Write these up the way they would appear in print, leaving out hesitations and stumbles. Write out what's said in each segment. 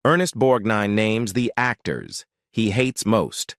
Ernest Borgnine names the actors he hates most.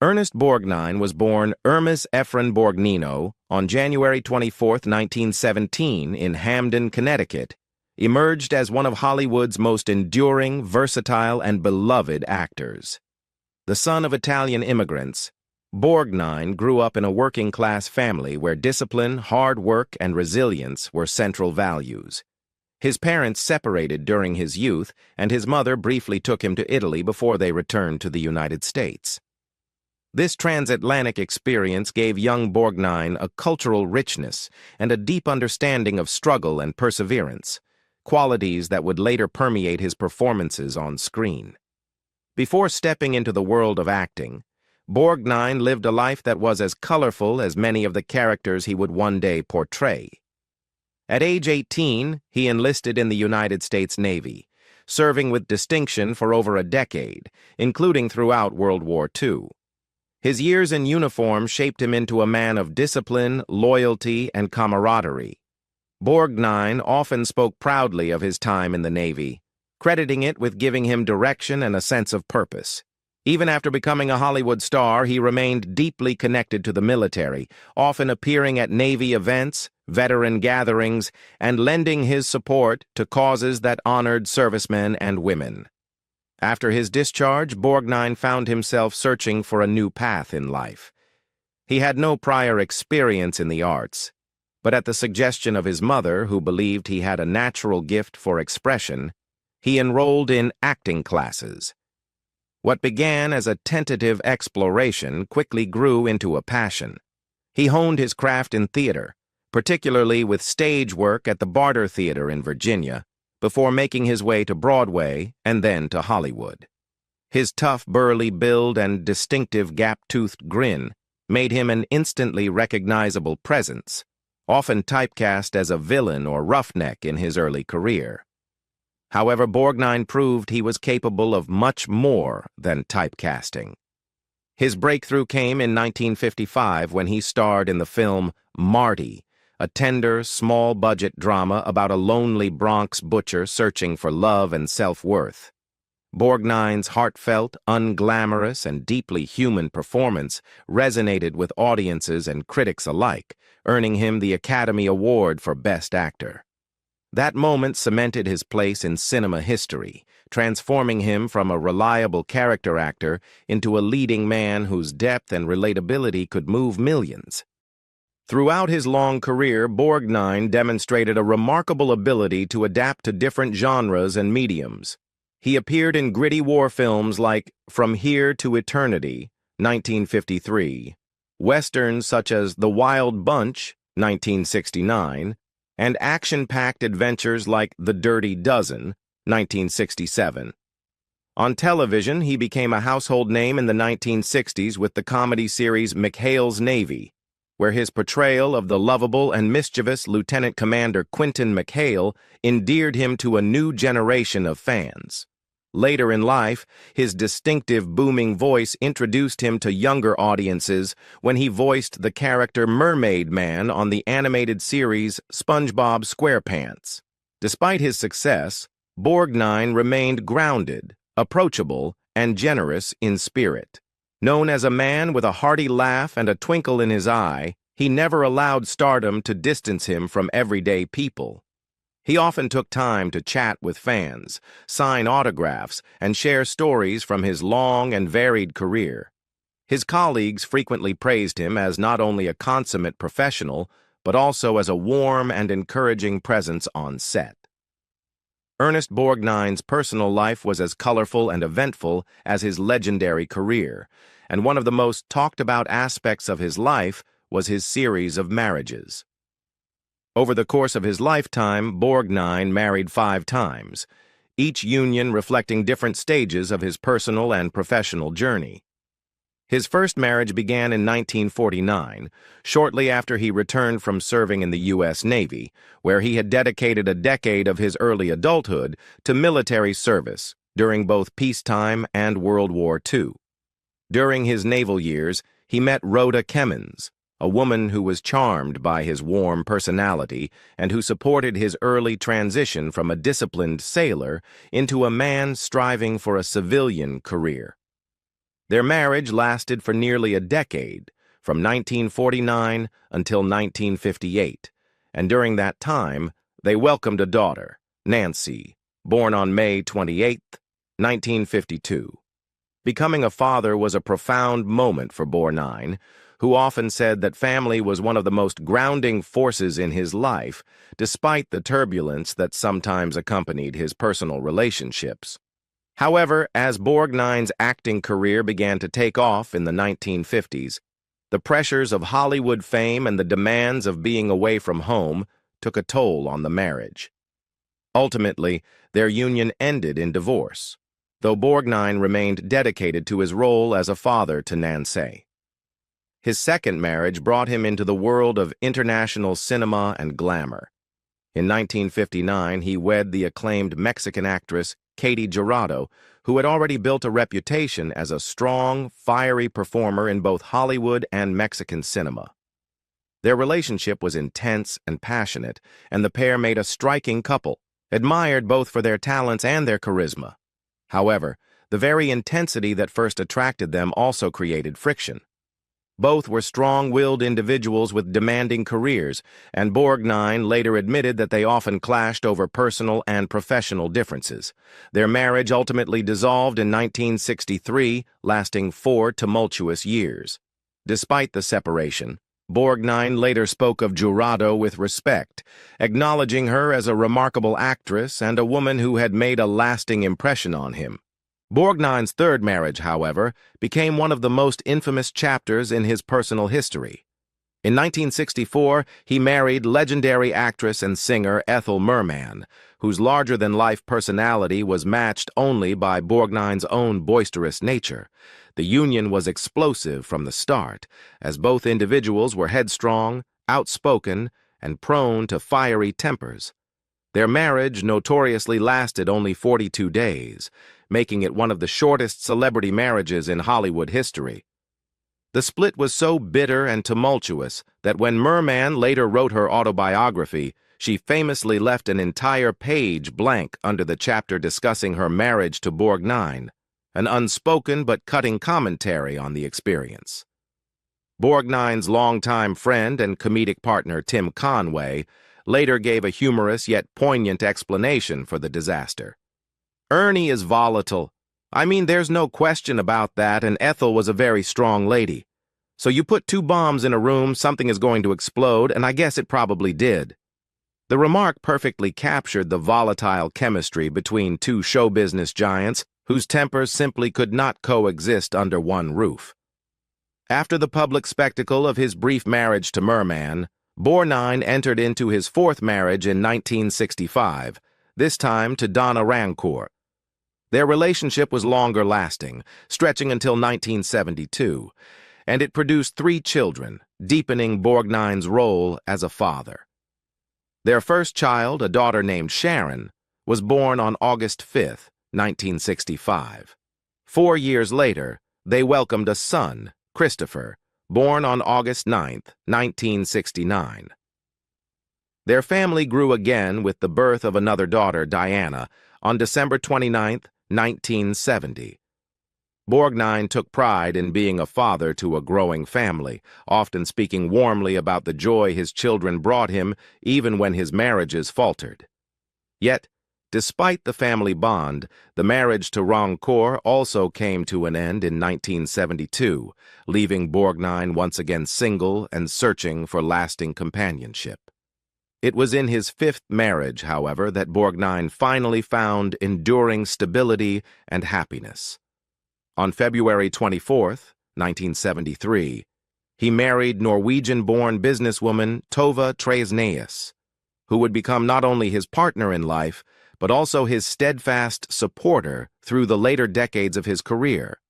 Ernest Borgnine was born Ernest Borgnine on January 24, 1917, in Hamden, Connecticut, emerged as one of Hollywood's most enduring, versatile, and beloved actors. The son of Italian immigrants, Borgnine grew up in a working-class family where discipline, hard work, and resilience were central values. His parents separated during his youth, and his mother briefly took him to Italy before they returned to the United States. This transatlantic experience gave young Borgnine a cultural richness and a deep understanding of struggle and perseverance, qualities that would later permeate his performances on screen. Before stepping into the world of acting, Borgnine lived a life that was as colorful as many of the characters he would one day portray. At age 18, he enlisted in the United States Navy, serving with distinction for over a decade, including throughout World War II. His years in uniform shaped him into a man of discipline, loyalty, and camaraderie. Borgnine often spoke proudly of his time in the Navy, crediting it with giving him direction and a sense of purpose. Even after becoming a Hollywood star, he remained deeply connected to the military, often appearing at Navy events, veteran gatherings, and lending his support to causes that honored servicemen and women. After his discharge, Borgnine found himself searching for a new path in life. He had no prior experience in the arts, but at the suggestion of his mother, who believed he had a natural gift for expression, he enrolled in acting classes. What began as a tentative exploration quickly grew into a passion. He honed his craft in theater, particularly with stage work at the Barter Theater in Virginia, before making his way to Broadway and then to Hollywood. His tough, burly build and distinctive gap-toothed grin made him an instantly recognizable presence, often typecast as a villain or roughneck in his early career. However, Borgnine proved he was capable of much more than typecasting. His breakthrough came in 1955 when he starred in the film Marty, a tender, small-budget drama about a lonely Bronx butcher searching for love and self-worth. Borgnine's heartfelt, unglamorous, and deeply human performance resonated with audiences and critics alike, earning him the Academy Award for Best Actor. That moment cemented his place in cinema history, transforming him from a reliable character actor into a leading man whose depth and relatability could move millions. Throughout his long career, Borgnine demonstrated a remarkable ability to adapt to different genres and mediums. He appeared in gritty war films like From Here to Eternity, 1953, westerns such as The Wild Bunch, 1969, and action-packed adventures like The Dirty Dozen, 1967. On television, he became a household name in the 1960s with the comedy series McHale's Navy, where his portrayal of the lovable and mischievous Lieutenant Commander Quentin McHale endeared him to a new generation of fans. Later in life, his distinctive booming voice introduced him to younger audiences when he voiced the character Mermaid Man on the animated series SpongeBob SquarePants. Despite his success, Borgnine remained grounded, approachable, and generous in spirit. Known as a man with a hearty laugh and a twinkle in his eye, he never allowed stardom to distance him from everyday people. He often took time to chat with fans, sign autographs, and share stories from his long and varied career. His colleagues frequently praised him as not only a consummate professional, but also as a warm and encouraging presence on set. Ernest Borgnine's personal life was as colorful and eventful as his legendary career, and one of the most talked-about aspects of his life was his series of marriages. Over the course of his lifetime, Borgnine married 5 times, each union reflecting different stages of his personal and professional journey. His first marriage began in 1949, shortly after he returned from serving in the U.S. Navy, where he had dedicated a decade of his early adulthood to military service during both peacetime and World War II. During his naval years, he met Rhoda Kemmons, a woman who was charmed by his warm personality and who supported his early transition from a disciplined sailor into a man striving for a civilian career. Their marriage lasted for nearly a decade, from 1949 until 1958, and during that time, they welcomed a daughter, Nancy, born on May 28, 1952. Becoming a father was a profound moment for Borgnine, who often said that family was one of the most grounding forces in his life, despite the turbulence that sometimes accompanied his personal relationships. However, as Borgnine's acting career began to take off in the 1950s, the pressures of Hollywood fame and the demands of being away from home took a toll on the marriage. Ultimately, their union ended in divorce, though Borgnine remained dedicated to his role as a father to Nancy. His second marriage brought him into the world of international cinema and glamour. In 1959, he wed the acclaimed Mexican actress Katy Jurado, who had already built a reputation as a strong, fiery performer in both Hollywood and Mexican cinema. Their relationship was intense and passionate, and the pair made a striking couple, admired both for their talents and their charisma. However, the very intensity that first attracted them also created friction. Both were strong-willed individuals with demanding careers, and Borgnine later admitted that they often clashed over personal and professional differences. Their marriage ultimately dissolved in 1963, lasting 4 tumultuous years. Despite the separation, Borgnine later spoke of Jurado with respect, acknowledging her as a remarkable actress and a woman who had made a lasting impression on him. Borgnine's third marriage, however, became one of the most infamous chapters in his personal history. In 1964, he married legendary actress and singer Ethel Merman, whose larger-than-life personality was matched only by Borgnine's own boisterous nature. The union was explosive from the start, as both individuals were headstrong, outspoken, and prone to fiery tempers. Their marriage notoriously lasted only 42 days, making it one of the shortest celebrity marriages in Hollywood history. The split was so bitter and tumultuous that when Merman later wrote her autobiography, she famously left an entire page blank under the chapter discussing her marriage to Borgnine, an unspoken but cutting commentary on the experience. Borgnine's longtime friend and comedic partner Tim Conway later gave a humorous yet poignant explanation for the disaster. "Ernie is volatile. I mean, there's no question about that, and Ethel was a very strong lady. So you put 2 bombs in a room, something is going to explode, and I guess it probably did." The remark perfectly captured the volatile chemistry between 2 show business giants whose tempers simply could not coexist under one roof. After the public spectacle of his brief marriage to Merman, Borgnine entered into his 4th marriage in 1965, this time to Donna Rancourt. Their relationship was longer-lasting, stretching until 1972, and it produced 3 children, deepening Borgnine's role as a father. Their first child, a daughter named Sharon, was born on August 5, 1965. 4 years later, they welcomed a son, Christopher, born on August 9, 1969. Their family grew again with the birth of another daughter, Diana, on December 29, 1970. Borgnine took pride in being a father to a growing family, often speaking warmly about the joy his children brought him even when his marriages faltered. Yet, despite the family bond, the marriage to Rancourt also came to an end in 1972, leaving Borgnine once again single and searching for lasting companionship. It was in his 5th marriage, however, that Borgnine finally found enduring stability and happiness. On February 24, 1973, he married Norwegian-born businesswoman Tove Tresneas, who would become not only his partner in life, but also his steadfast supporter through the later decades of his career.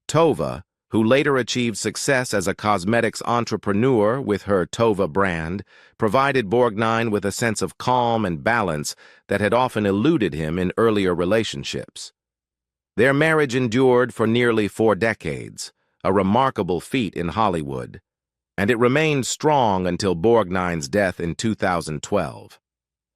Tove, who later achieved success as a cosmetics entrepreneur with her Tove brand, provided Borgnine with a sense of calm and balance that had often eluded him in earlier relationships. Their marriage endured for nearly 4 decades, a remarkable feat in Hollywood. and it remained strong until Borgnine's death in 2012.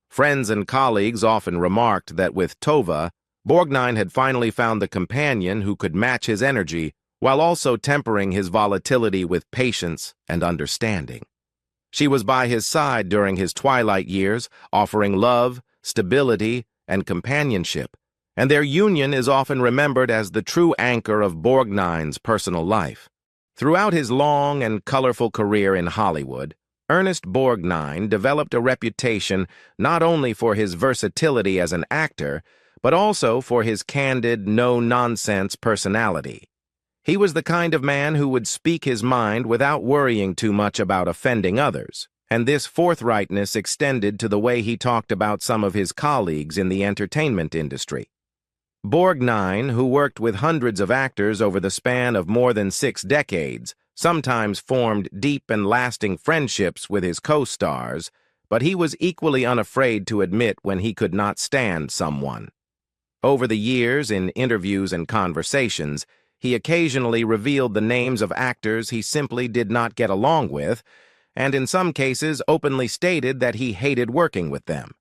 Friends and colleagues often remarked that with Tova, Borgnine had finally found the companion who could match his energy while also tempering his volatility with patience and understanding. She was by his side during his twilight years, offering love, stability, and companionship, and their union is often remembered as the true anchor of Borgnine's personal life. Throughout his long and colorful career in Hollywood, Ernest Borgnine developed a reputation not only for his versatility as an actor, but also for his candid, no-nonsense personality. He was the kind of man who would speak his mind without worrying too much about offending others, and this forthrightness extended to the way he talked about some of his colleagues in the entertainment industry. Borgnine, who worked with hundreds of actors over the span of more than 6 decades, sometimes formed deep and lasting friendships with his co-stars, but he was equally unafraid to admit when he could not stand someone. Over the years, in interviews and conversations, he occasionally revealed the names of actors he simply did not get along with, and in some cases openly stated that he hated working with them.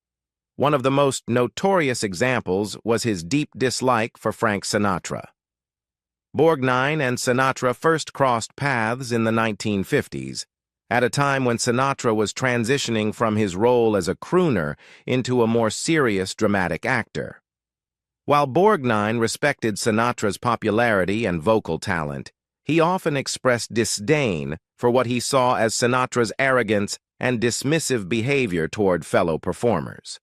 One of the most notorious examples was his deep dislike for Frank Sinatra. Borgnine and Sinatra first crossed paths in the 1950s, at a time when Sinatra was transitioning from his role as a crooner into a more serious dramatic actor. While Borgnine respected Sinatra's popularity and vocal talent, he often expressed disdain for what he saw as Sinatra's arrogance and dismissive behavior toward fellow performers.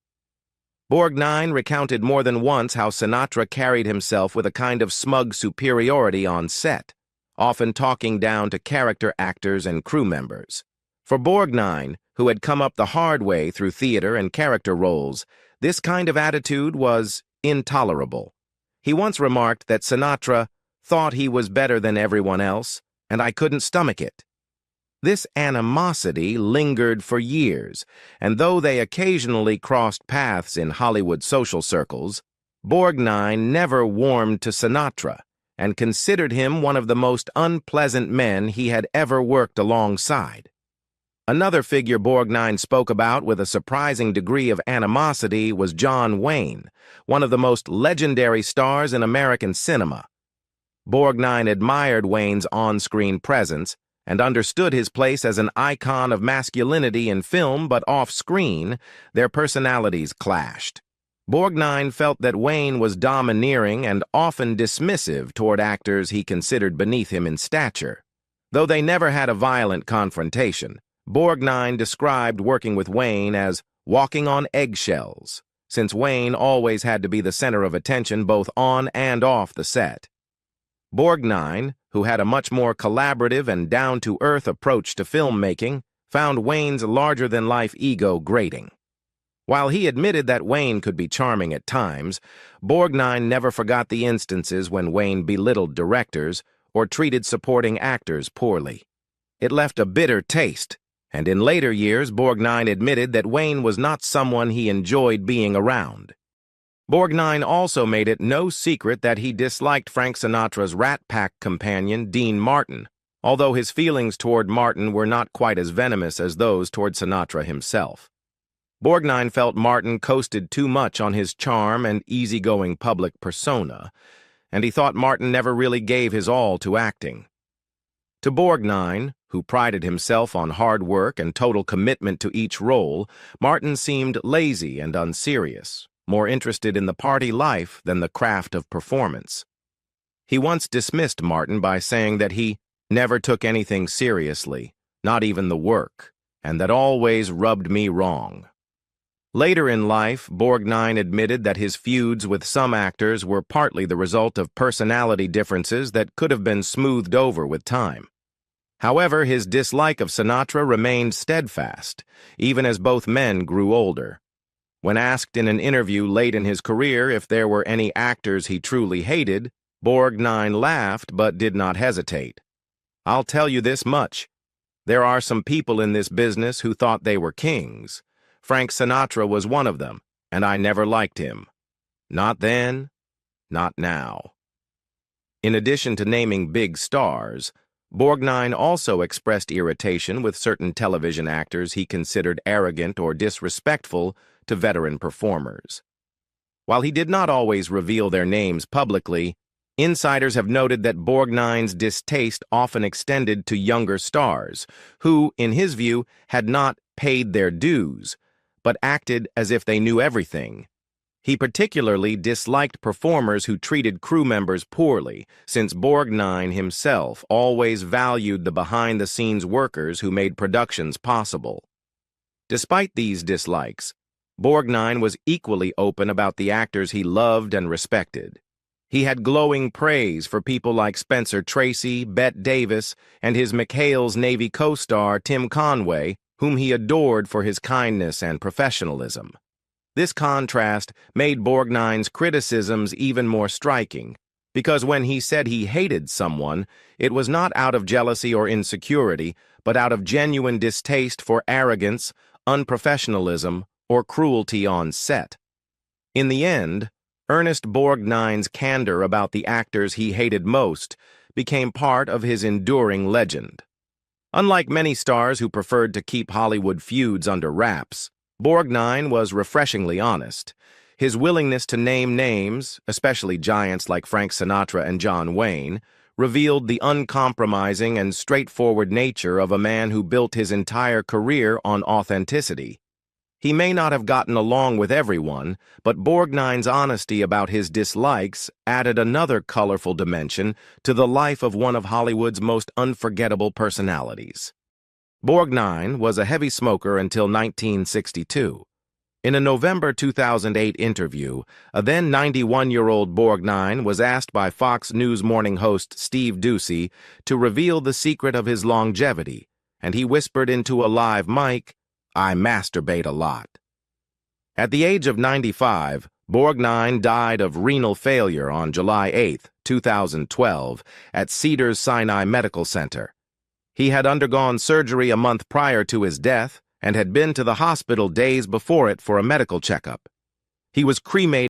Borgnine recounted more than once how Sinatra carried himself with a kind of smug superiority on set, often talking down to character actors and crew members. For Borgnine, who had come up the hard way through theater and character roles, this kind of attitude was intolerable. He once remarked that Sinatra thought he was better than everyone else, and I couldn't stomach it. This animosity lingered for years, and though they occasionally crossed paths in Hollywood social circles, Borgnine never warmed to Sinatra and considered him one of the most unpleasant men he had ever worked alongside. Another figure Borgnine spoke about with a surprising degree of animosity was John Wayne, one of the most legendary stars in American cinema. Borgnine admired Wayne's on-screen presence and understood his place as an icon of masculinity in film, but off-screen, their personalities clashed. Borgnine felt that Wayne was domineering and often dismissive toward actors he considered beneath him in stature. Though they never had a violent confrontation, Borgnine described working with Wayne as walking on eggshells, since Wayne always had to be the center of attention both on and off the set. Borgnine, who had a much more collaborative and down-to-earth approach to filmmaking, found Wayne's larger-than-life ego grating. While he admitted that Wayne could be charming at times, Borgnine never forgot the instances when Wayne belittled directors or treated supporting actors poorly. It left a bitter taste, and in later years Borgnine admitted that Wayne was not someone he enjoyed being around. Borgnine also made it no secret that he disliked Frank Sinatra's Rat Pack companion, Dean Martin, although his feelings toward Martin were not quite as venomous as those toward Sinatra himself. Borgnine felt Martin coasted too much on his charm and easygoing public persona, and he thought Martin never really gave his all to acting. To Borgnine, who prided himself on hard work and total commitment to each role, Martin seemed lazy and unserious, more interested in the party life than the craft of performance. He once dismissed Martin by saying that he never took anything seriously, not even the work, and that always rubbed me wrong. Later in life, Borgnine admitted that his feuds with some actors were partly the result of personality differences that could have been smoothed over with time. However, his dislike of Sinatra remained steadfast, even as both men grew older. When asked in an interview late in his career if there were any actors he truly hated, Borgnine laughed but did not hesitate. "I'll tell you this much. There are some people in this business who thought they were kings. Frank Sinatra was one of them, and I never liked him. Not then, not now." In addition to naming big stars, Borgnine also expressed irritation with certain television actors he considered arrogant or disrespectful to veteran performers. While he did not always reveal their names publicly, insiders have noted that Borgnine's distaste often extended to younger stars, who, in his view, had not paid their dues, but acted as if they knew everything. He particularly disliked performers who treated crew members poorly, since Borgnine himself always valued the behind-the-scenes workers who made productions possible. Despite these dislikes, Borgnine was equally open about the actors he loved and respected. He had glowing praise for people like Spencer Tracy, Bette Davis, and his McHale's Navy co-star Tim Conway, whom he adored for his kindness and professionalism. This contrast made Borgnine's criticisms even more striking, because when he said he hated someone, it was not out of jealousy or insecurity, but out of genuine distaste for arrogance, unprofessionalism, or cruelty on set. In the end, Ernest Borgnine's candor about the actors he hated most became part of his enduring legend. Unlike many stars who preferred to keep Hollywood feuds under wraps, Borgnine was refreshingly honest. His willingness to name names, especially giants like Frank Sinatra and John Wayne, revealed the uncompromising and straightforward nature of a man who built his entire career on authenticity. He may not have gotten along with everyone, but Borgnine's honesty about his dislikes added another colorful dimension to the life of one of Hollywood's most unforgettable personalities. Borgnine was a heavy smoker until 1962. In a November 2008 interview, a then 91-year-old Borgnine was asked by Fox News morning host Steve Doocy to reveal the secret of his longevity, and he whispered into a live mic, "I masturbate a lot." At the age of 95, Borgnine died of renal failure on July 8, 2012, at Cedars-Sinai Medical Center. He had undergone surgery a month prior to his death and had been to the hospital days before it for a medical checkup. He was cremated